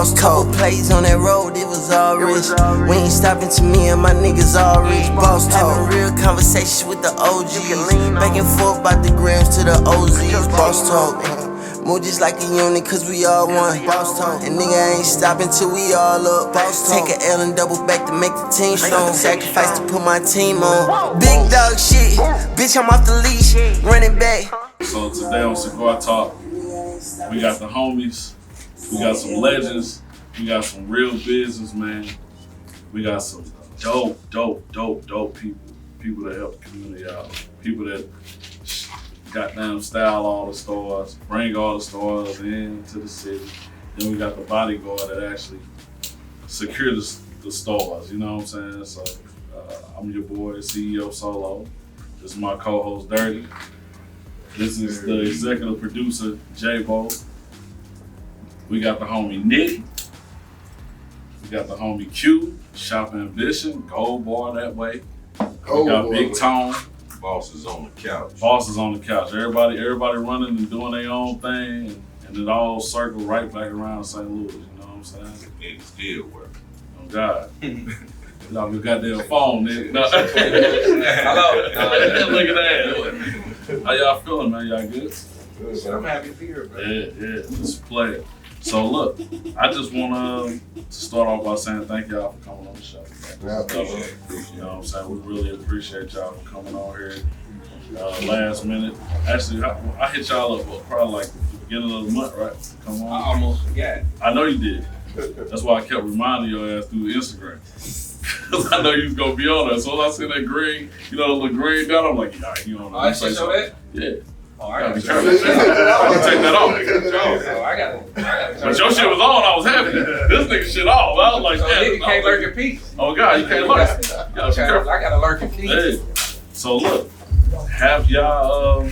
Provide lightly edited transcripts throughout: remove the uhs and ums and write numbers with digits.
boss talk. Couple plays on that road, it was all rich. We ain't stopping to me and my niggas all rich. Boss talk. Having real conversations with the OGs. Back and forth about the grams to the OZs. Boss talk. Move just like a unit, cause we all one. Boss talk. And nigga ain't stopping till we all up. Boss talk. Take a L and double back to make the team strong. Sacrifice to put my team on. Big dog shit. Bitch, I'm off the leash. Running back. So today on Cigar Talk, we got the homies. We got some legends. We got some real business, man. We got some dope people. People that help the community out. People that goddamn style all the stores, bring all the stores into the city. Then we got the bodyguard that actually secure the stores, you know what I'm saying? So I'm your boy, CEO Solo. This is my co-host Dirty. This is the executive producer, J-Bo. We got the homie Niddy. We got the homie Q, Shop Ambition, Gold Bar that way. We got Big Tone. Boss is on the couch. Boss is on the couch. Everybody running and doing their own thing, and it all circle right back around St. Louis. You know what I'm saying? It still work. Oh God. Y'all got their phone, nigga. No. Hello. Look at that. How y'all feeling, man? Y'all good? Good. I'm happy to be here, bro. Yeah. Just play it. So look, I just want to start off by saying thank y'all for coming on the show. I appreciate it. You know what I'm saying? We really appreciate y'all for coming on here. Last minute. Actually, I hit y'all up probably like the beginning of the month, right? Come on. I almost forgot. I know you did. That's why I kept reminding your ass through Instagram. Cause I know you was gonna be on there. So as I see that green, you know, the little green dot, I'm like, yeah, you on there. I should show that? Yeah. Oh, I gotta be careful. I can take that off. Oh, I gotta But your shit was on, I was happy. This nigga shit off. I was like, so yeah. nigga can't lurk in peace. Oh God, you can't lurk. I gotta lurk in peace. Hey. So look, have y'all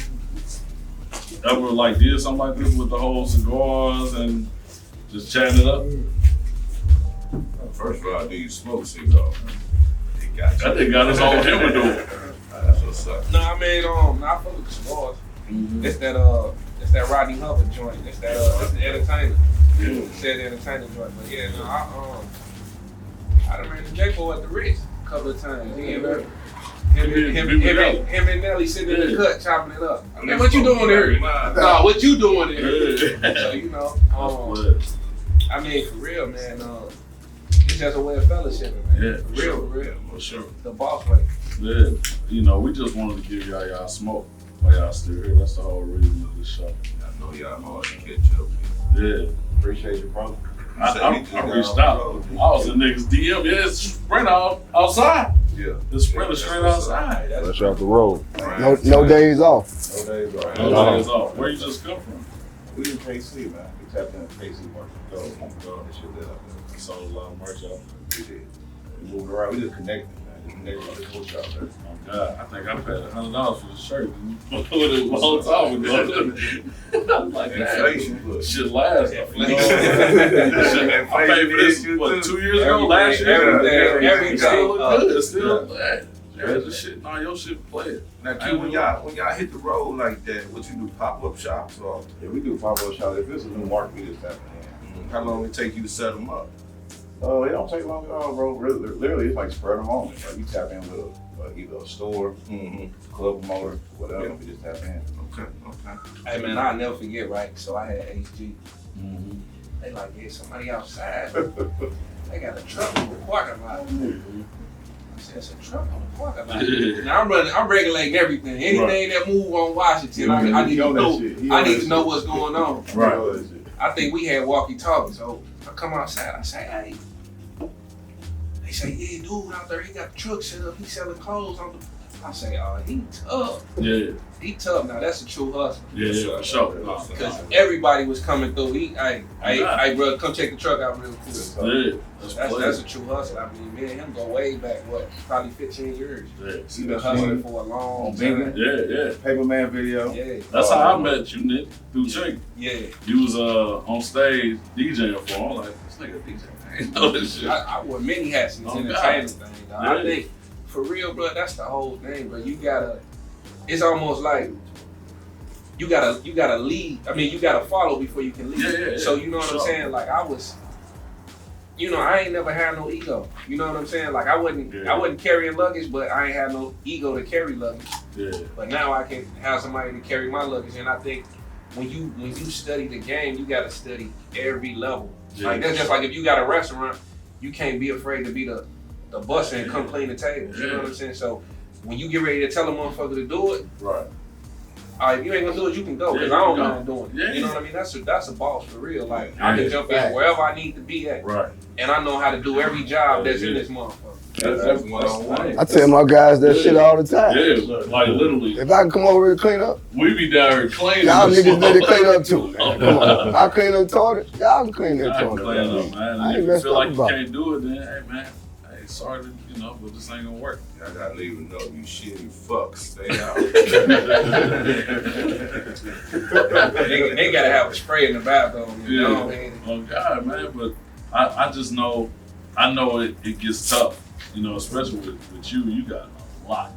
ever like did something like this with the whole cigars and just chatting it up? First of all, do you smoke cigars? That nigga got us all here with doing. That's what's up. No, I mean, I fuck with the cigars. Mm-hmm. It's that Rodney Hubbard joint. It's the entertainer. It's the entertainer joint. But yeah, no, I done ran the J-Bo at the Ritz a couple of times. Him and Nelly sitting in the cut chopping it up. I mean, what you doing here? No, what you doing here? So you know, I mean, for real, man. It's just a way of fellowshipping, man. Yeah, for real. For sure. The boss way. Yeah, you know, we just wanted to give y'all smoke while y'all still here. That's the whole reason of this show. I know y'all hard to catch up. Yeah. Appreciate you, brother. I reached out. I was in niggas DM. Yeah, it's Sprinter outside. Yeah. The Sprinter straight outside. Fresh off the road. No days off. No days off. No days off. Where you just come from? We in KC, man. We tapped in KC market. Go. This shit that up there. Sold a lot of merch out. We did. We moved around. We just connected, man. Just connected with this whole shop there. Oh God, I think I paid $100 for the shirt. With it a long time ago. I'm like, Inflation. Shit lasts. I paid for this, what, 2 years ago? Last year? Everything. Still look good. Still, yeah, the shit, nah, your shit play it. Now, Q, when y'all hit the road like that, what you do, pop-up shops or? Yeah, we do pop-up shops. If this is a new market, we just tap in. How long it take you to set them up? It don't take long at all, bro. Literally, it's like spread them on. Like we tap in with either a store, club promoter, whatever. Yeah. We just tap in. Okay. Hey man, I'll never forget, right? So I had HG. They like, yeah, somebody outside. They got a truck in the parking lot. I said, it's a truck on the parking lot. Now I'm regulating everything. Anything that move on Washington, I need to know what's going on. Right. I think we had walkie-talkies, so I come outside, I say, hey. They say, yeah, dude out there, he got the truck set up, he selling clothes on the. I say, oh, he tough. Yeah. He tough now, that's a true hustle. Yeah, for sure. Because everybody was coming through. Hey, brother, come check the truck out real quick. Yeah. That's a true hustle. I mean, me and him go way back, probably 15 years. Yeah. He been hustling for a long time. Yeah. Paperman video. Yeah. That's how I met you, Nick, through Chink. Yeah. You was on stage DJing for him. I'm like, this nigga DJ. I ain't know this shit. I wore many hats in this entertainment thing, dog. Yeah. I think, for real, bro, that's the whole thing, bro. You gotta, it's almost like, you gotta lead. I mean, you gotta follow before you can lead. Yeah. So you know what I'm saying? Like I was you know, I ain't never had no ego. You know what I'm saying? Like I wasn't carrying luggage, but I ain't had no ego to carry luggage. Yeah. But now I can have somebody to carry my luggage, and I think when you study the game, you gotta study every level. Yeah. Like that's just like if you got a restaurant, you can't be afraid to be the busser and come clean the tables. You know what I'm saying? So when you get ready to tell a motherfucker to do it, right. All right, if you ain't gonna do it, you can go, because I don't mind doing it. Yeah. You know what I mean? That's a boss for real. Like, I can jump in wherever I need to be at. Right. And I know how to do every job that's in this motherfucker. That's one-on-one. I tell my guys that shit all the time. Yeah, like literally. If I can come over here and clean up, we be down here cleaning. y'all niggas better clean up too. Come on. I clean up the toilet, y'all can clean that toilet. Clean up, man. I ain't If you messed feel up like you about can't do it, then hey man, hey, sorry, but this ain't gonna work. I gotta leave a note, you shitty fucks, stay out. They gotta have a spray in the bathroom, you know what I mean? Oh God, man, but I just know, I know it gets tough, especially with you. You got a lot.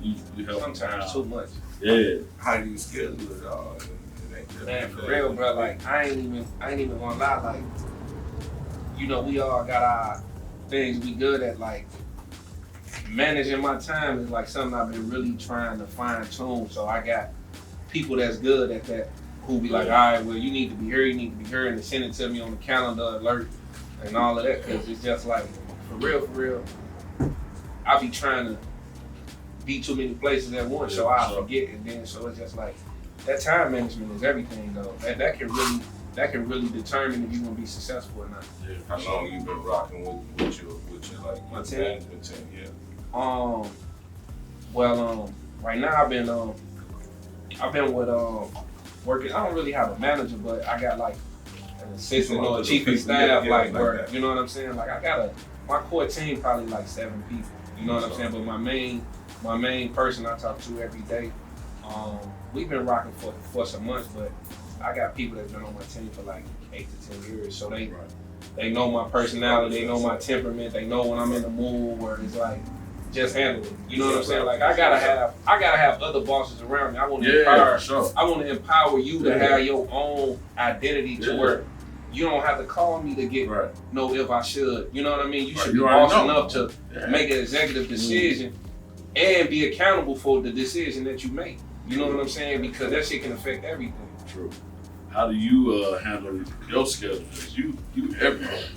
You help sometimes too much. Yeah. How do you schedule it all? Man, for real, bro. Like I ain't even gonna lie. Like, we all got our things we good at. Like managing my time is like something I've been really trying to fine tune. So I got people that's good at that who be like, all right, well, you need to be here, and they send it to me on the calendar alert and all of that. Cause it's just like, for real, I be trying to be too many places at once, so I forget, and then so it's just like that time management is everything though. That can really determine if you're gonna be successful or not. Yeah. How long you been rocking with your like My team? management team? Yeah. Right now I've been with working. I don't really have a manager, but I got like an assistant or a chief of staff, like work. You know what I'm saying? Like I got my core team probably like 7 people. You know what I'm saying? But my main person I talk to every day. We've been rocking for some months, but I got people that's been on my team for like 8 to 10 years. So they know my personality, they know my temperament, they know when I'm in the mood where it's like just handle it. You know what I'm saying? Like I gotta have other bosses around me. I want to empower you to have your own identity to where you don't have to call me to get no if I should. You know what I mean? You should be boss enough to make an executive decision and be accountable for the decision that you make. You know what I'm saying? Because that shit can affect everything. True. How do you handle your schedule? Because you everything.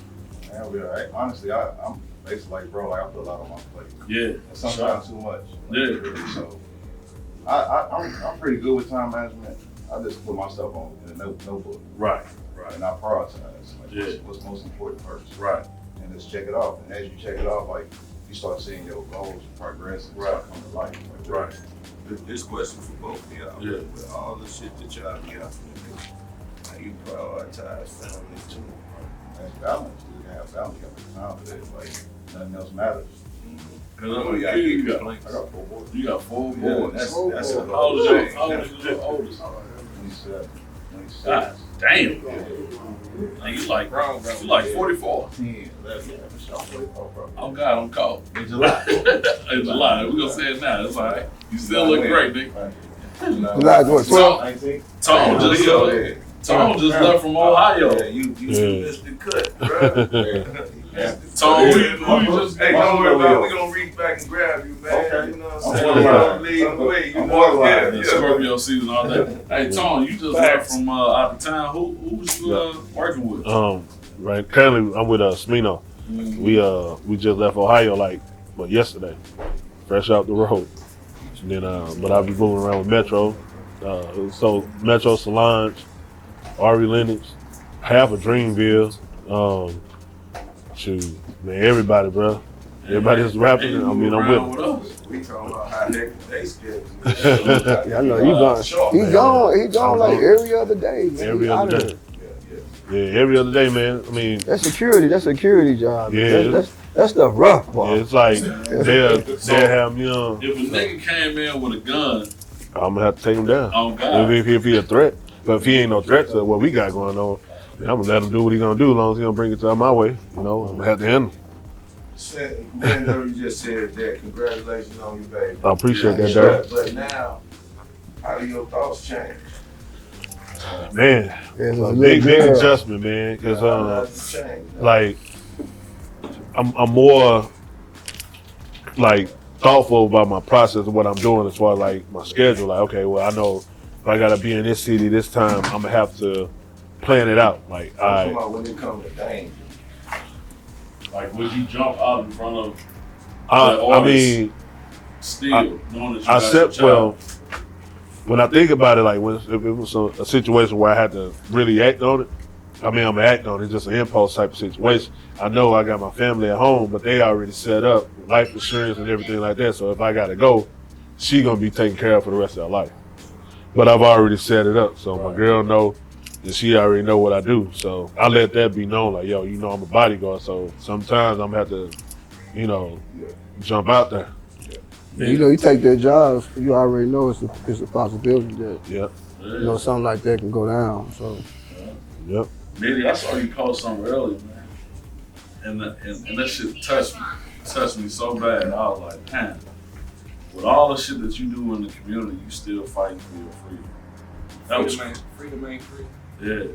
Honestly, I'm basically like, bro, like I put a lot on my plate. Yeah. And sometimes too much. Yeah. So I'm pretty good with time management. I just put my stuff on in a notebook. Right. And I prioritize what's most important first. Right. And just check it off. And as you check it off, like you start seeing your goals progress and start coming to life. Like, right. This question for both of y'all. Yeah. With all the shit that y'all got, how you prioritize family too? That's balance. You can have balance. You got time for that. Like nothing else matters. Cause you got 4 boys. You got 4 Yeah, boys. that's a How old is thing. your oldest? 27. 26. God damn. And you like 44. 10, 11, yeah, for sure. 44, bro. Oh God, I'm cold. In July. In July. We're gonna say it now. It's all right. You still look great, nigga. July what, 12? 19? Tom just left from Ohio. Yeah, you missed the cut, bro. Tom, who you just? Hey, don't worry about it. We're gonna reach back and grab you, man. Okay. You know what I'm saying? You don't leave the way. You know what I'm Scorpio season all day. Hey Tom, you just left from out of town. Who was you working with? Right. Currently, I'm with Smino. We just left Ohio yesterday, fresh out the road. And then, but I'll be moving around with Metro. So Metro, Solange, Ari Lennox, half of Dreamville. Shoot, man, everybody, bro. Everybody that's rapping. I'm with them. We talking about how they schedule. Yeah, I know he gone like every other day, man. Every other day. Yeah, every other day, man. I mean, that's security job. Yeah, that's the rough part. Yeah, it's like they'll have me on. If a nigga came in with a gun, I'm gonna have to take him down. Oh God. If he a threat, but if he ain't no threat to what we got going on, then I'm gonna let him do what he gonna do as long as he gonna bring it to my way. I'm gonna have to handle him. Man, you just said that. Congratulations on you, baby. I appreciate that, Dirk. But now, how do your thoughts change? Man, it's a big adjustment, man. Cause I'm more like thoughtful about my process of what I'm doing as far as like my schedule. Like, okay, well, I know if I gotta be in this city this time, I'm gonna have to plan it out. Like, I'm talking about when it comes to danger. Like, would you jump out in front of I mean, still knowing that you I got said, your well, child? when I think about it, like if it was a situation where I had to really act on it, I mean, I'm gonna act on it, just an impulse type of situation. I know I got my family at home, but they already set up life insurance and everything like that. So if I gotta go, she gonna be taken care of for the rest of her life. But I've already set it up, so my girl know, and she already know what I do. So I let that be known, like, yo, you know, I'm a bodyguard, so sometimes I'm gonna have to, you know, jump out there. You know, you take their jobs, you already know it's a possibility that Yep. you know something like that can go down. So Yep. Niddy, I saw you post something earlier, man, and that shit touched me so bad. I was like, man, with all the shit that you do in the community, you still fighting for your freedom. That was Freedom ain't free. yeah.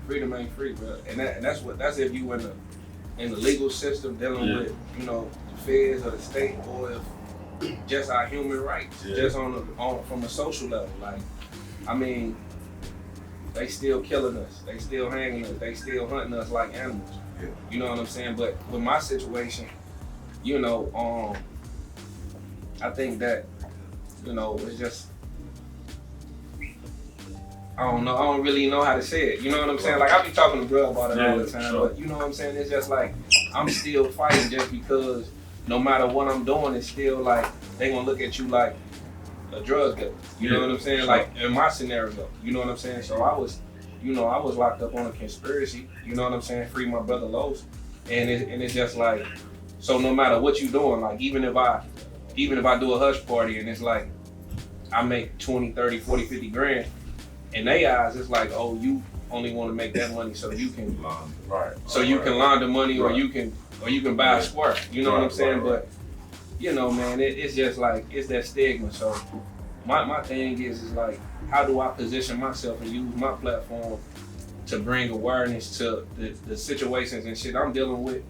Freedom ain't free, bro. And that's if you in the legal system dealing with, you know, the feds or the state, or if just our human rights, just on from a social level. Like, I mean, they still killing us, they still hanging us, they still hunting us like animals. Yeah. You know what I'm saying? But with my situation, you know, I think that, you know, it's just, I don't know, I don't really know how to say it. You know what I'm saying? Like, I be talking to bro about it all the time, but you know what I'm saying? It's just like, I'm still fighting just because no matter what I'm doing, it's still like, they gonna look at you like a drug dealer. You know what I'm saying? Like, in my scenario, you know what I'm saying? So I was locked up on a conspiracy, you know what I'm saying? Free my brother Los. And it's just like, so no matter what you doing, like, even if I do a hush party and it's like, I make 20, 30, 40, 50 grand, in their eyes, it's like, oh, you only want to make that money so you can launder money, or you can buy a squirt. You know what I'm saying? But you know, man, it's just like, it's that stigma. So my thing is like, how do I position myself and use my platform to bring awareness to the situations and shit I'm dealing with,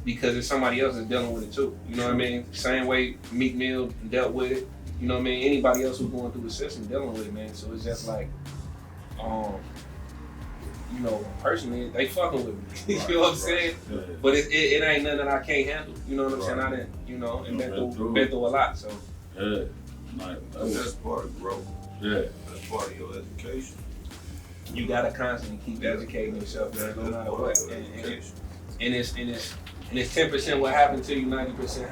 because if somebody else is dealing with it too. You know what I mean? Same way Meek Mill dealt with it. You know what I mean? Anybody else who's going through the system dealing with it, man. So it's just like, you know, personally, they fucking with me. You know what I'm saying? Yeah. But it ain't nothing that I can't handle. You know what I'm saying? I didn't, you know, and been through a lot. So Yeah. Like, That's part of growth. yeah. That's part of your education. you gotta constantly keep educating yourself, man, no matter what. And it's 10% what happened to you, 90%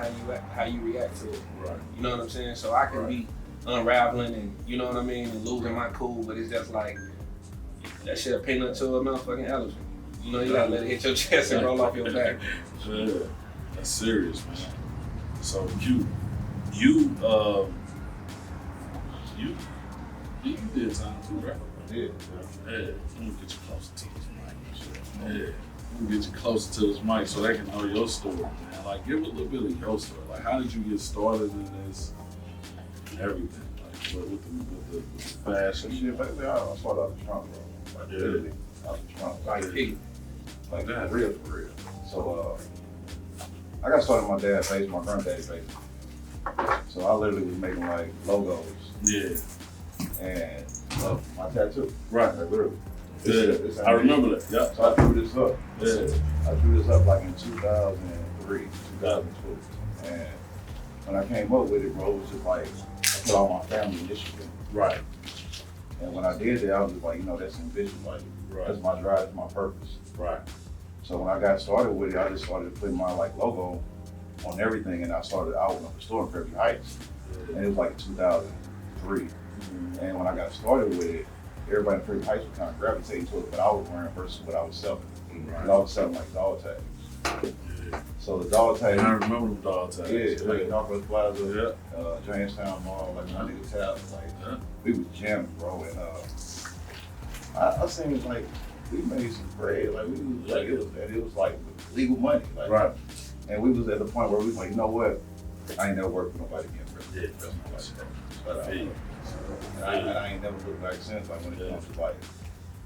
how you react to it. Right. You know what I'm saying? So I can be unraveling and, you know what I mean, and losing my cool, but it's just like, that shit a peanut to a motherfucking elephant. You know, you gotta let it hit your chest and roll off your back. Yeah. That's serious, man. So you did time too, right? Yeah. Yeah. Let me get you closer to this mic. Yeah. Let me get you closer to this mic so they can know your story, man. Like, give a little bit of your story. Like, how did you get started in this? Everything. Like, with the fashion. Shit, basically, I started out the trunk, bro. Like, literally, out the trunk. Like piggy. Like that, for real. So, I got started with my dad's face, my granddad's face. So I literally was making like logos. Yeah. And my tattoo. Right. Like literally. Yeah. I remember that. Yeah. So I drew this up. Yeah. I drew this up like in 2003, 2002. And when I came up with it, bro, it was just like, I put all my family initiative. Right. And when I did it, I was just like, you know, that's ambitious. Like, that's my drive, that's my purpose. Right. So when I got started with it, I just started putting my like logo on everything, and I started out in a store in Prairie Heights, and it was like 2003. And when I got started with it, everybody in Prairie Heights was kind of gravitating to it, what I was wearing versus what I was selling. Because I was selling like dog tags. So the dog tags. I remember the dog tags. Yeah, like Northwest Plaza, Yeah. Jamestown Mall, like my nigga Towers, like we was jamming, bro, and I seen like we made some bread, like we was like it was like legal money, like Right. and we was at the point where we was like, you know what, I ain't never worked for nobody again, bro. Yeah. That's my life, bro. And I ain't never looked back since, like when it comes to like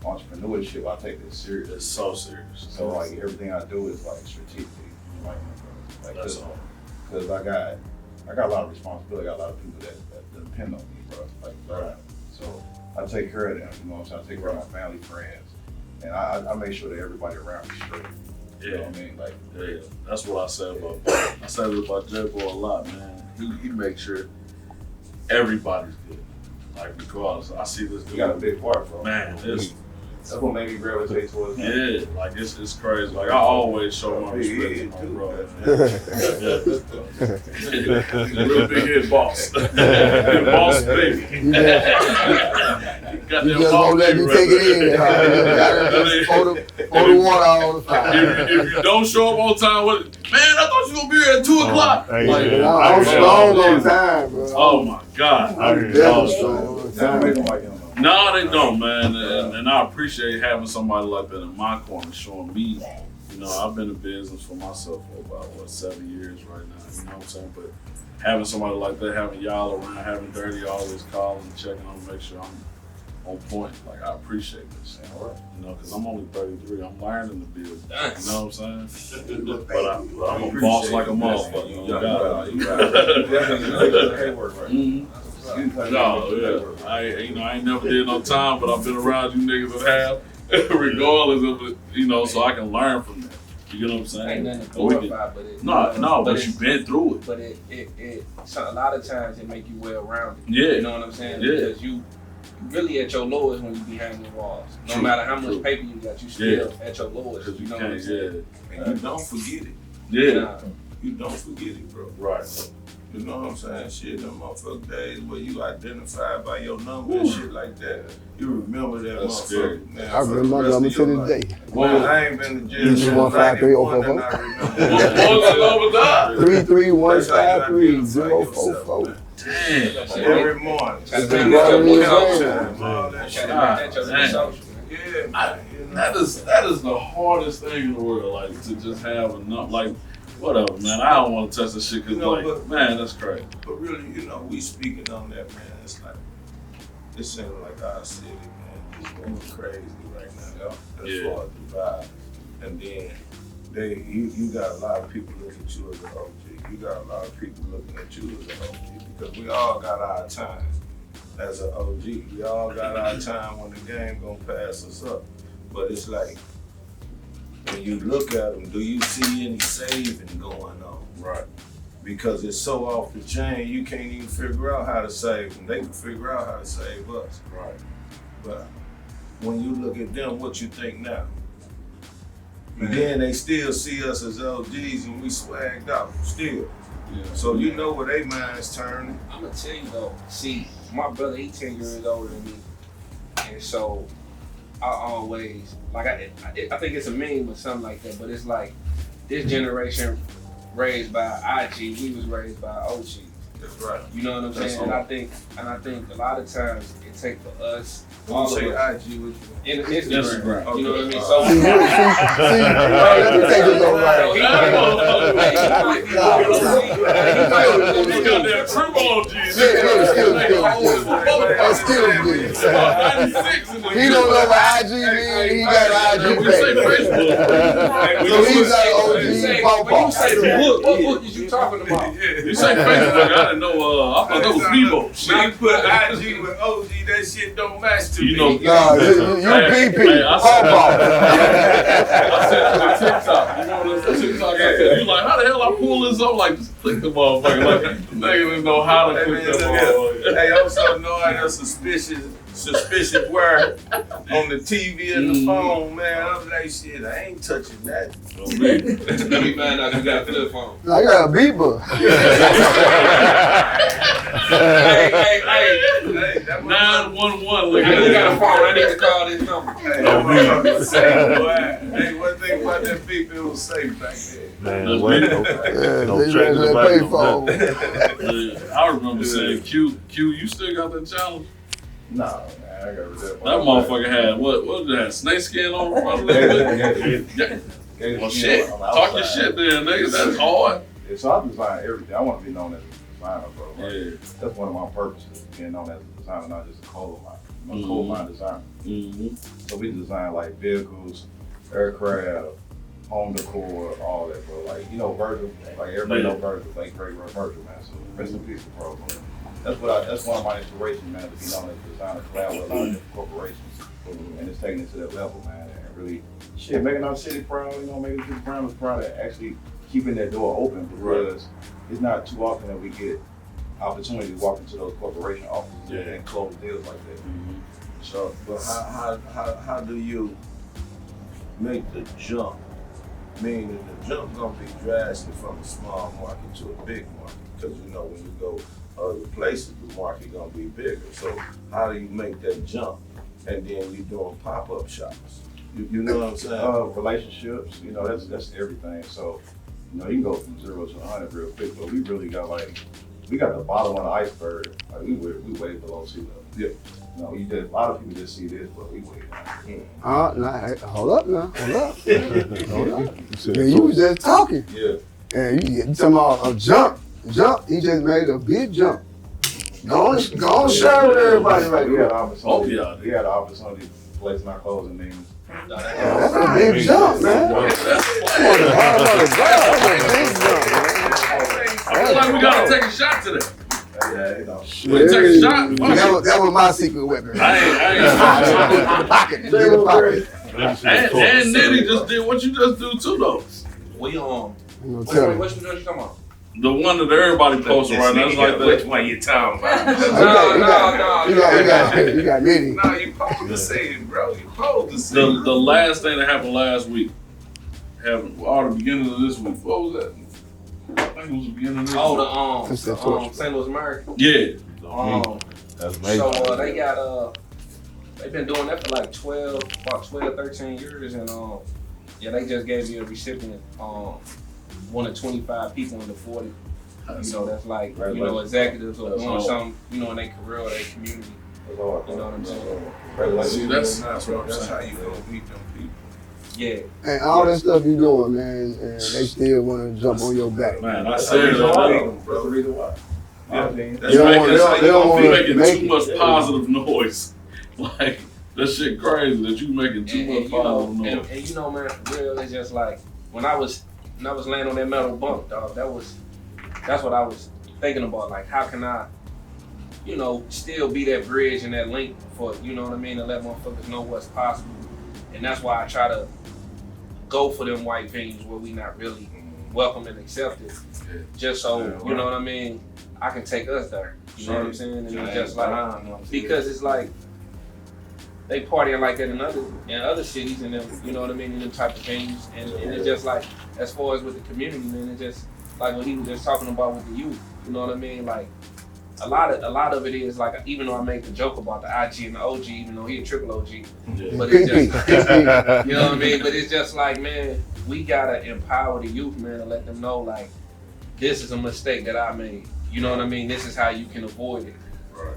entrepreneurship, I take this serious. It's so serious. So like everything I do is like strategically. like him, bro. Like, That's all. Because I got a lot of responsibility. I got a lot of people that depend on me, bro. Like, Right. So I take care of them. You know what I'm saying? I take care of my family, friends, and I make sure that everybody around me is straight. You know what I mean? Like, Yeah, that's what I say about. I say this about J-Boy a lot, man. He makes sure everybody's good. Like regardless, I see this dude. you got a big part, bro. Man, That's what made me gravitate towards him. yeah, like it's crazy. Like I always show my respect to my brother. Yeah. Real big head boss. Boss baby. You just won't let me take it in. Just pour the water all the time. If you don't show up on time, man, I thought you were gonna be here at 2 o'clock. Hey, Like, yeah. I'm strong on time, bro. oh my God. I'm definitely strong on That don't make time. him like him, though. No, they don't, man. And I appreciate having somebody like that in my corner, showing me. You know, I've been in business for myself for about 7 years right now. You know what I'm saying? But having somebody like that, having y'all around, having Dirty always calling, checking on, make sure I'm on point. Like I appreciate this. You know, because I'm only 33. I'm learning the business. You know what I'm saying? But I'm a boss like a motherfucker. You got it. You got it. Definitely head work, right? Mhm. No, yeah. I ain't never did no time, but I've been around you niggas that have, regardless of it, you know, so I can learn from that. You know what I'm saying? Ain't nothing to And we glorify, but it. but you've been through it. But so a lot of times it make you well rounded. Yeah. You know what I'm saying? Yeah. Because you really at your lowest when you behind the walls. No True, matter how much true. paper you got, you still at your lowest. Because You you know what I'm can't, saying? And you don't forget it. yeah. Nah. You don't forget it, bro. Right. You know what I'm saying? Shit, them motherfucker days where you identified by your number and shit like that. You remember that That's scary. motherfucker. Man, I remember my number to this day. Well, I ain't been to jail You since just want 53044? 91 and I remember. 331530444. Damn. Every morning. That's Spend right. that Yeah. time, all that shit. At your Dang. social. Yeah, I- man. You know. That is the hardest thing in the world, like to just have enough, like whatever, man. I don't want to touch this shit because, You know, like, but- man, that's crazy. But really, you know, we speaking on that, man. It's like, it seems like our city, man, is going crazy right now. As Yeah. far as the vibe. And then you got a lot of people looking at you as an OG. You got a lot of people looking at you as an OG because we all got our time as an OG. We all got our time when the game gonna pass us up. But it's like, when you look at them, do you see any saving going on? Right. Because it's so off the chain, you can't even figure out how to save them. They can figure out how to save us. Right. But when you look at them, what you think now? And then they still see us as LGs and we swagged out still. Yeah. So you know where they minds turning. I'm gonna tell you though. See, my brother, he 10 years older than me, and so I always like I think it's a meme or something like that. But it's like this generation raised by IG, we was raised by OGs. That's right. You know what I'm That's saying? all. And I think a lot of times it take for us When all you say of us IG, what you in Instagram. Instagram. You know what I mean? Okay. So See, let me take this over right. He don't know what IG mean, he got an IG page. So he's not OG pop When you say the book, what book is you talking about? You say Facebook, I didn't know, I thought that was Bebo. When you put IG with OG, that shit don't match to You me. know, Nah, you PP, I pop. I said to TikTok, you know what TikTok I said, you like, how the hell I pull this up? Like, just click the motherfucker. Like, nigga didn't know how to Hey, click man, the look motherfucker. here. Hey, I'm so annoyed at suspicious word on the TV and the phone, man. I'm like, shit, I ain't touching that. Let me find out you got a flip phone. I got a beeper. Hey, that 911, look I at ain't got a that. phone. I need to call this number. Hey, that motherfucker was safe, boy. Hey, one thing about that beep, it was safe back then. Man, what? Yeah, No they track in the pay back, phone. Yeah, I remember saying, Q, you still got that challenge? Nah, man, I got rid of That motherfucker had, what did it have, snake skin on? Yeah. Well, shit, talk your shit then, nigga, that's hard. Yeah, so I design everything. I want to be known as a designer, bro. Like, Yeah. that's one of my purposes, being known as a designer, not just a coal mine. I'm a coal mine designer. Mm-hmm. So we design like vehicles, aircraft, home decor, all that, bro. Like, you know, Virgil, like everybody know Virgil, like great Virgil, man. So rest in peace, bro. That's one of my inspirations, man, to be known as a designer, collab with a lot of different corporations. And it's taking it to that level, man, and really, making our city proud, you know, making the city proud and actually keeping that door open, because it's not too often that we get opportunity to walk into those corporation offices and close deals like that. So, but how do you make the jump? Meaning the jump gonna be drastic from a small market to a big market, because you know when you go other places, the market gonna be bigger. So how do you make that jump? And then you doing pop-up shops. You know what I'm saying? Relationships, you know, that's everything. So, you know, you can go from 0 to 100 real quick, but we really got we got the bottom of the iceberg. Like we way below sea level. Yeah. You know, a lot of people just see this, but we way down. Hold up now. Hold up. Man, you was just talking. Yeah. And you talking about a jump. He just made a big jump. Go on share with everybody right We had now. the opportunity to place in our clothing names. That's a big jump, man. That's a big jump, man. I feel like we gotta take a shot today. Yeah, you know. We take a shot. That was my secret weapon. I ain't Pocket. Pocket. and Niddy just did what you just do too, though. We I'm gonna What tell you you. talking about? The one that everybody posting right now is like Which that. one you talking about? You got Niddy. No, you supposed to say it, bro. You supposed to say The it. last thing that happened last week, the beginning of this week. What was that? I think it was the beginning of this week. That's that The torch. St. Louis Mary. Yeah. That's amazing. So they got they've been doing that for like 12, 13 years, and they just gave me a recipient, one of 25 people in the 40. You know, that's like, you know, executives or doing something, you know, in their career or their community. You know what I'm saying? See, that's That's how you gonna beat them people. Yeah. And all that stuff you doing, man, and they still want to jump on your back. Man, I That's said the that. reason why. Yeah. They don't want You to making make too it. much positive noise. Like, that shit crazy that you making too much positive noise. And you know, man, for real, it's just like when I was laying on that metal bunk, dog. That's what I was thinking about. Like, how can I, you know, still be that bridge and that link for, you know what I mean, to let motherfuckers know what's possible. And that's why I try to go for them white venues where we not really welcome and accepted. Just so, you know what I mean, I can take us there. You know what I'm saying? And it's just like, because it's like, they partying like that in other cities and them, you know what I mean, in them type of venues. And it's just like, as far as with the community, man, it's just like what he was just talking about with the youth. You know what I mean? Like, a lot of it is like, even though I make the joke about the IG and the OG, even though he a triple OG, but it's just, you know what I mean? But it's just like, man, we gotta empower the youth, man, and let them know, like, this is a mistake that I made. You know what I mean? This is how you can avoid it. Right.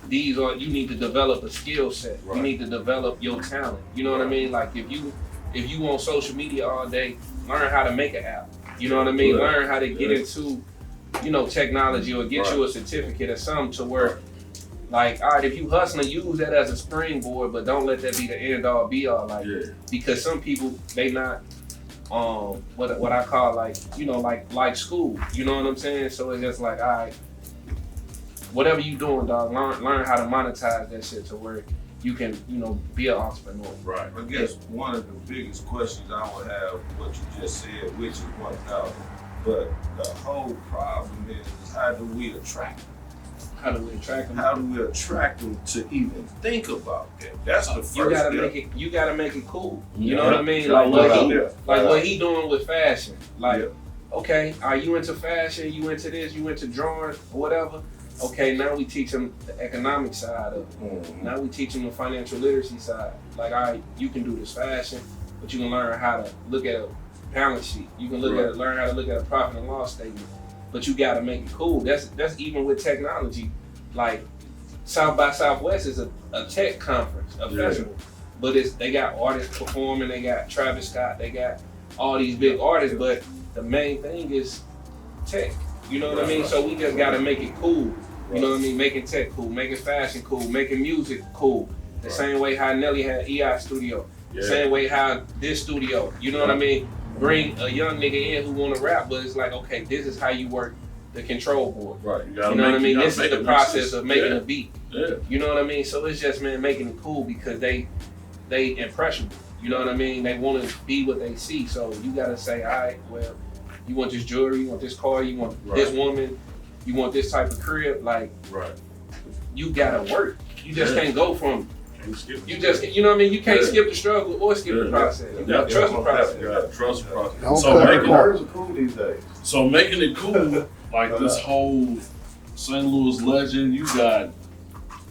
You need to develop a skill set. Right. You need to develop your talent. You know what I mean? Like, if you on social media all day, learn how to make an app. You know what I mean? Right. Learn how to get into, you know, technology, or get you a certificate or something to where, like, all right, if you hustling, use that as a springboard, but don't let that be the end all be all. Like, because some people, they not, what I call, like, you know, like school. You know what I'm saying? So it's just like, all right, whatever you doing, dog, learn how to monetize that shit to where you can, you know, be an entrepreneur. Right. I guess one of the biggest questions I would have, what you just said, which is 1,000, but the whole problem is how do we attract them? How do we attract them? How do we attract them to even think about that? That's the first You gotta step. you gotta make it cool. You Yeah. know what I mean? Right. Like what he doing with fashion. Like, okay, are you into fashion? You into this? You into drawing or whatever? Okay, now we teach them the economic side of it. Mhm. Now we teach them the financial literacy side. Like, all right, you can do this fashion, but you can learn how to look at a balance sheet. You can learn how to look at a profit and loss statement. But you gotta make it cool. That's even with technology. Like, South by Southwest is a tech conference, a festival. But they got artists performing, they got Travis Scott, they got all these big artists, but the main thing is tech. You know what I mean? So we just gotta make it cool. You know what I mean? Making tech cool, making fashion cool, making music cool. The same way how Nelly had EI Studio. The same way how this studio, you know what I mean? bring a young nigga in who want to rap, but it's like, okay, this is how you work the control board. Right. You know what I mean? This is the process of making a beat. Yeah. You know what I mean? So it's just, man, making it cool because they impressionable. You know what I mean? They want to be what they see. So you got to say, all right, well, you want this jewelry, you want this car, you want this woman, you want this type of crib. Like, you got to work. You just can't go from, you know what I mean? You can't skip the struggle or skip the process. You got to trust the process. You got to trust the process. Don't So cut making, Cars are cool these days. so making it cool, like this whole St. Louis legend, you got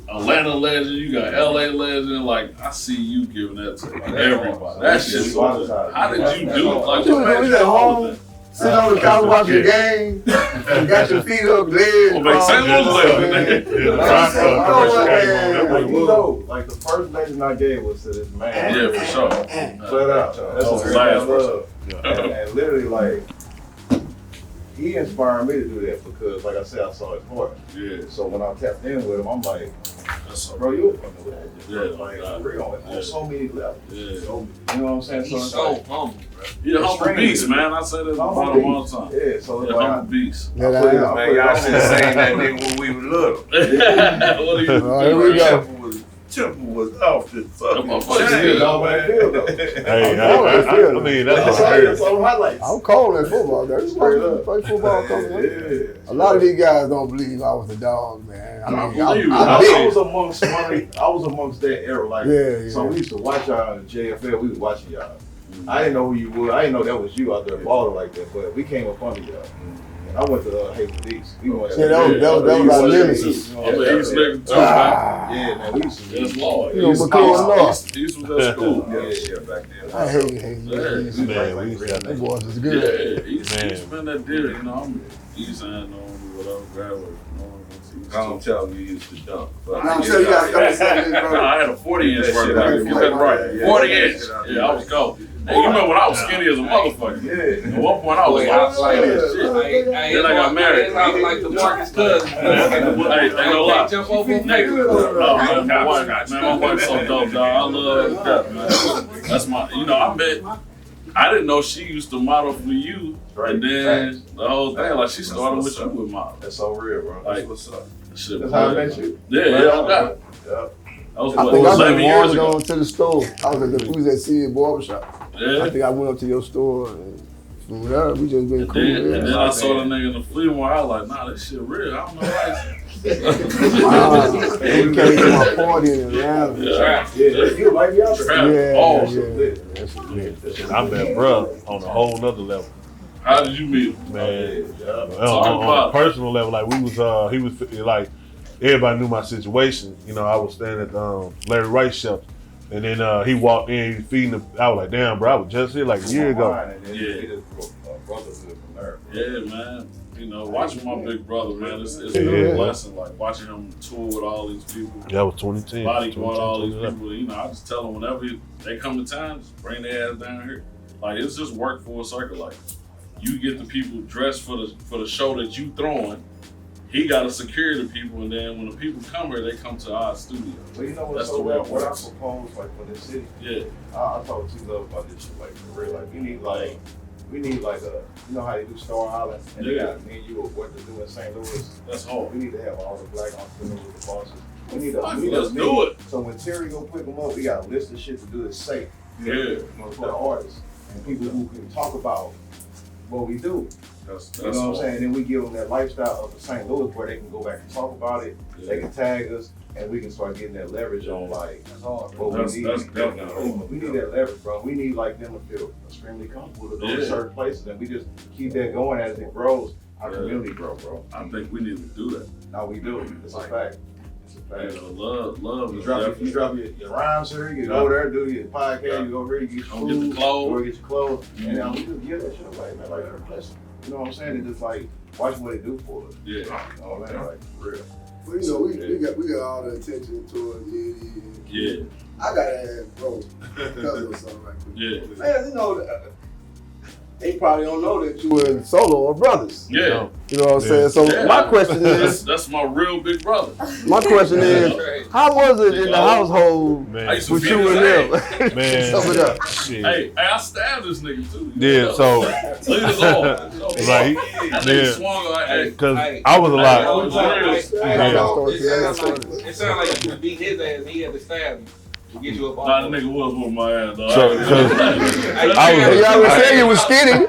Atlanta legend, you got LA legend. Like, I see you giving that to everybody. That's just, how did you do it? Like, You what made at you all home, of that? sit on the couch watching the game, you got your feet up, legs. Well, make St. Louis legend, Like, you know, like the first legend I gave was to this man. Yeah, for sure. Flat out. That's Oh, what last I love. And literally, like, he inspired me to do that because, like I said, I saw his heart. Yeah. So when I tapped in with him, I'm like, That's so bro, you're a fucking legend. Yeah, Like, God. for real, on so many levels. Yeah. So, you know what I'm saying? He's it's so like, humble, bro. He a humble beast, man. I say that about him all the time. yeah, so He it's a like, humble beast. Yeah, Man, y'all should have seen that nigga when we were little. What do you Oh, here we go. Temple was off the fucking That motherfucker chain. did all that feel though. Hey, I mean, that's That's all highlights. I'm cold at football. There's Straight up. play football coming up. Yeah. A lot of these guys don't believe I was a dog, man. I mean, I believe it. I'm I big. was amongst that era, like, Yeah. so we used to watch y'all in the JFL, we was watching y'all. I didn't know who you were, I didn't know that was you out there balling like that, but we came up under y'all. And I went to Hayward East. We went to Yeah, that was our nemesis. I'm an East nigga too, man. Yeah, man, we used to That's law. You know, McCoy Law. East was at school. Yeah, back then. I hate Yeah. Man, we used to have Them boys is Yeah, good. East been that deal, you know. I'm East and whatever, graduate. Don't tell me you used to dunk. But I'm telling you, I gotta say this, bro. I had a 40-inch That right shit there. out. Get that right. Yeah. 40 inch. Yeah, I was cold. Hey, you remember when I was skinny as a motherfucker? Yeah. At one point I was like skinny as shit. Then I got married. I was like the Marcus cousin. Hey, ain't no lie. Can't jump over No, man, my wife's so dope, dog. I love her, man. That's my, I didn't know she used to model for you. And then the whole thing, like, she started with you with model. That's so real, bro. Like, That's what's up. Shit, That's how I met you. Yeah, I got it. Yeah. That was I what, think I 11 years wandered ago. on to the store. We was at CA Barbershop. I Yeah. think I went up to your store and from there, we just been cool. And then I saw the nigga in the flea market. I was like, nah, this shit real. I don't know why. Wow. We came to my party in Atlanta. Yeah. Yeah, you like me out Trap. there. Yeah, Oh, yeah. I met bruh on a whole nother level. How did you meet him? Man, Yeah. on a personal level, like he was like, everybody knew my situation. You know, I was standing at Larry Rice shelter, and then he walked in, he was feeding the, I was like, damn, bro, I was just here like a year ago. Yeah. Brotherhood from there. Yeah, man. You know, watching my big brother, man, it's Yeah. a blessing. Like watching him tour with all these people, That was 2010. bodyguard all these 2010. people. You know, I just tell them whenever they come to town, just bring their ass down here. Like it's just work for a circle. Like you get the people dressed for the show that you throwing. He got to secure the people, and then when the people come here, they come to our studio. Well, you know what's That's so the way it what I works. propose like for this city? Yeah, I talk to love about this shit like for real. Like we need like a, you know how they do Star Island, and they Yeah. got me and you of what to do in St. Louis. that's hard. We need to have all the black entrepreneurs with the bosses. We need Fuck, a let's do it. So when Terry go pick them up, we got a list of shit to do that's safe. Yeah. You know, for the artists and people who can talk about what we do. That's You know what I'm hard. saying? Then we give them that lifestyle of the St. Louis where they can go back and talk about it. Yeah. They can tag us, and we can start getting that leverage on like what That's we need. definitely hard. We need that leverage, bro. We need like them to feel extremely comfortable to go to Yeah. certain places, and we just keep that going as it grows. Our Yeah. community grow, bro. I think we need to do that. Now we do. It's a fact. It's a You fact. know, love You is drop, definitely. you drop your rhymes here, you go there, do your podcast, Yeah. you go over here, you get your Go food, get the clothes. go get your clothes, and then we just give that shit away, man. Like, you're a blessing. You know what I'm saying? And just like, watch what it do for us. Yeah. You know what I mean? Like, for real. Well, you know, we got all the attention towards Niddy. And Yeah. I gotta ask, bro, because of something right quick. Yeah. Man, you know, They probably don't know that you were solo or brothers. Yeah. You know what I'm saying? So my question is, that's my real big brother. my question is, how was it in the household I used to with beat you his and ass. them? Man. Sum it up. Shit. Hey, I stabbed this nigga too. Yeah, so Look at his arm. Right. That nigga Yeah. swung like, hey, because I was a lot. It sounded like you beat his ass and he had to stab you to get you up nah, off. the nigga was with my ass, dog. So, 'cause I was- Y'all was saying you was skinny.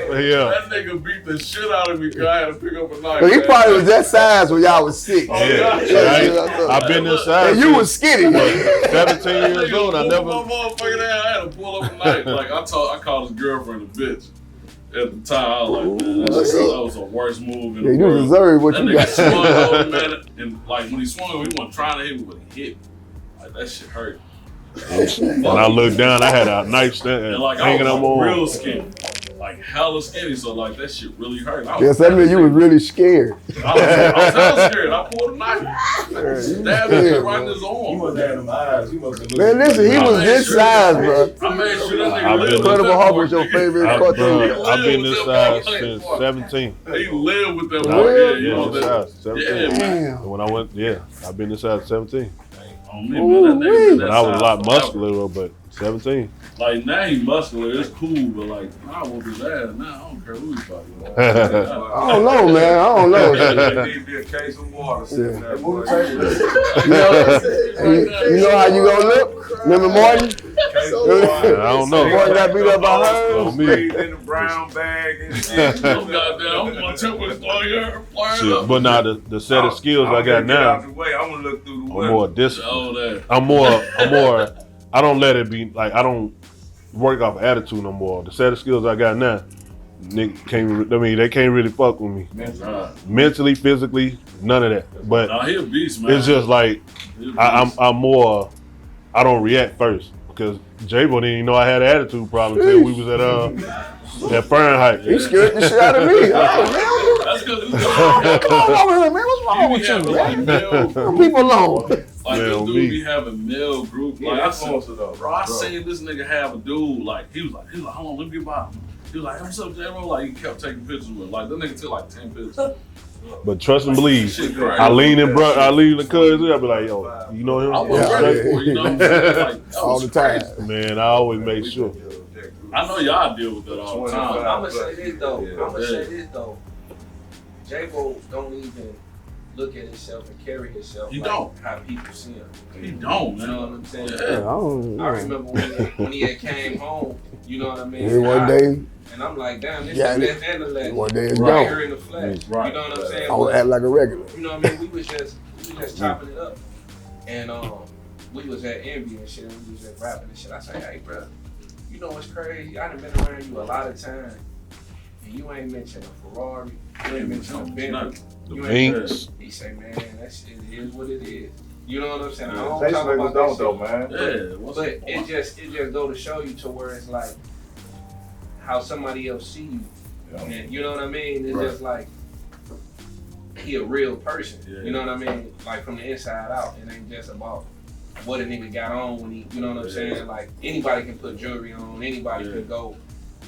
Yeah. That nigga beat the shit out of me because I had to pick up a knife. But he man. probably was that size when y'all was 6. Yeah. I've been inside. And you was skinny. 17 years old. I My never. motherfucking ass, I had to pull up a knife. Like I called his girlfriend a bitch. At the time, I was like, man, that was the worst move in the Yeah, you world. deserve what That you nigga got. swung on me, man, and like when he swung, he wasn't trying to hit me, but he hit me. Like that shit hurt. When I looked down, I had a nightstand And like I hanging was on like, my real arm. skinny, like hella skinny. So like that shit really hurt. Yes, that means you was really scared. I was hella scared. I pulled a knife, stabbed him right in his You arm. must have them eyes. You must have Man, listen, he was this size, bro. I made sure that nigga I've lived been- with Incredible that Hulk boy, was your nigga. favorite I've cartoon. been this size since 17. He lived with that I- boy. Yeah, you Yeah, know this that. size 17. Yeah, man. Damn. When I went, I've been this size 17. On me, man. That nigga But that I was a size lot forever. muscular, but 17. Like now he muscular, it's cool, but like I whoop his ass now. I don't care who he's talking about. I don't know, man. I don't know. There need to be a case of water sitting there. Move the table. You know how you gonna look? Remember Martin? Case of water. I don't know. Martin got beat up by her. On me. Squeezed in the brown bag and shit. I'm goddamn, I'm gonna tip with flying Shit, up. but now the set of skills I got Get out now, the way. I'm gonna look through the I'm window. more disciplined. Oh, that. I'm more. I don't let it be like I don't work off attitude no more. The set of skills I got now, they can't really fuck with me. Mentally, physically, none of that. But Nah, he a beast, man. it's just like He a beast. I'm more. I don't react first because J-Bo didn't even know I had an attitude problem until we was at Fahrenheit. He scared the shit out of me. Oh, That's because man, come on over here, man. What's wrong with you, man? Leave people alone. Like Man, this on dude me. be having male group. Yeah, Like I that's seen, awesome, though. bro, I seen this nigga have a dude. Like he was like, hold on, let me get by him. He was like, hey, what's up, J-Ro? Like he kept taking pictures with him. Like that nigga took like 10 pictures. But trust and believe. Shit crazy. I lean in the cuz. I'll be like, yo, you know him? I was Yeah. ready for it, you know what I'm saying? Like, that All was the time. crazy. Man, I always make sure. I know y'all deal with that all the time. I'm gonna say this though. Yeah. I'm gonna say this though. J-Bo don't even look at himself and carry himself He like don't. how people see him. He don't, You man. know what I'm saying? Yeah, I don't I know. remember when he had came home. You know what I mean? And one day, And I'm like, damn, this Yeah, is best and the last. one day it's Right gone. here in the flesh. Right. You know what I'm saying? I would act like a regular. You know what I mean? We was just chopping it up. And we was at Envy and shit, and we was just rapping and shit. I say, hey bro, you know what's crazy? I done been around you a lot of time. And you ain't mentioned a Ferrari, you ain't mentioned a Bentley. The You ain't Binks. He say, man, that shit is what it is. You know what I'm saying? I Chase don't talk niggas about don't that though, shit. man. Yeah, what's But the it point? just go to show you to where it's like how somebody else see you. And you know what I mean? It's just like he a real person. Yeah. You know what I mean? Like from the inside out. It ain't just about what a nigga got on when he, you know what I'm saying? Like anybody can put jewelry on, anybody can go